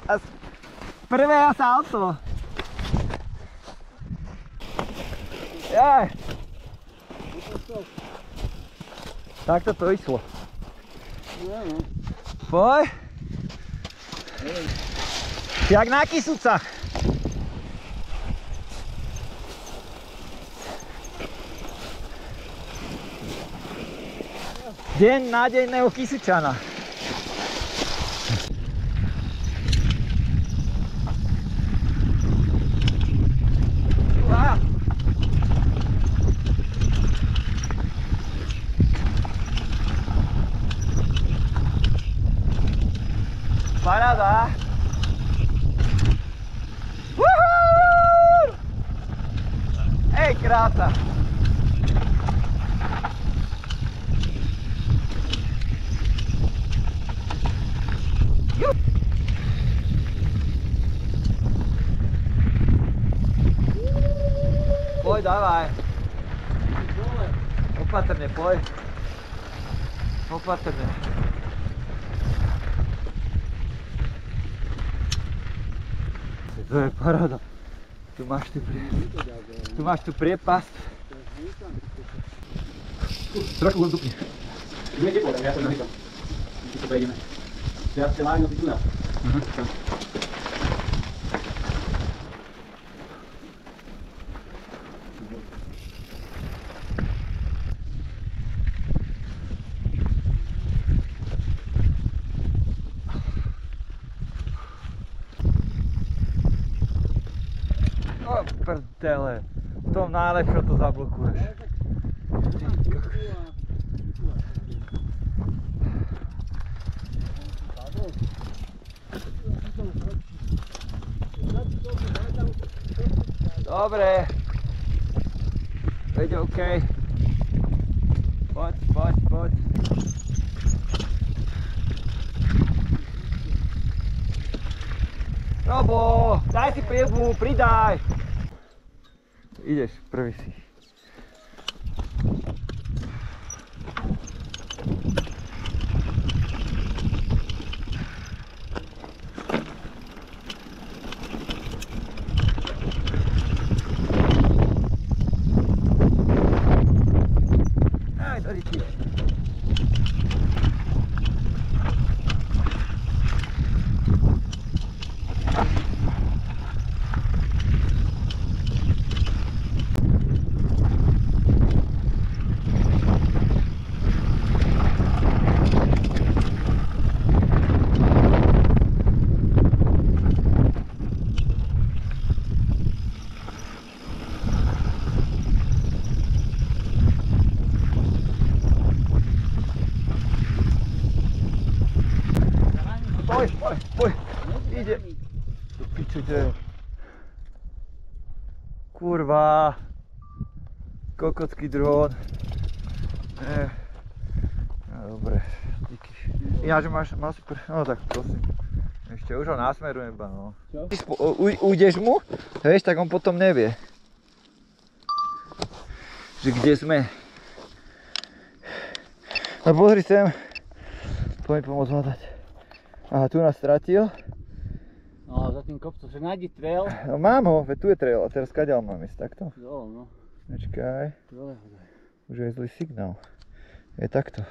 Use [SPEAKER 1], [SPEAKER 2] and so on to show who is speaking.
[SPEAKER 1] A prvé salto. Jaj. Takto to išlo. Poj. Jak na Kysucach. Deň nádejného Kysučana. Paráda. Uhú! Ej, krása. Poj, dávaj. Opatrne, poj. Opatrne. To je paráda. Tu máš tu priepasť. Trošku ho dupni.
[SPEAKER 2] Ideme teplo, tak ja to nechám. My to prejdeme. Ja ste mali noty tu na.
[SPEAKER 1] O prdele, v tom najlepšom to zablokuješ. Dobre. Veď OK. Poď, poď, poď. Robo, daj si priebu, pridaj. Ideš, prvý si. Aj, tady ti. Poj, ide. Do piče, kde? Kurva. Kokocký dron. No dobre, díky. Ináč mal super, no tak prosím. Ešte už ho nasmerujem iba, no. Ujdeš mu, vieš, tak on potom nevie. Že kde sme. No pozri sem. Poď mi pomôcť hľadať. Aha, tu nás stratil.
[SPEAKER 2] No, za tým kopcom, že nájdi trail.
[SPEAKER 1] No mám ho, veď tu je trail a teraz kadeľ mám ísť, takto?
[SPEAKER 2] Jo, no.
[SPEAKER 1] Počkaj.
[SPEAKER 2] Dole ho daj.
[SPEAKER 1] Už je zlý signál. Je takto.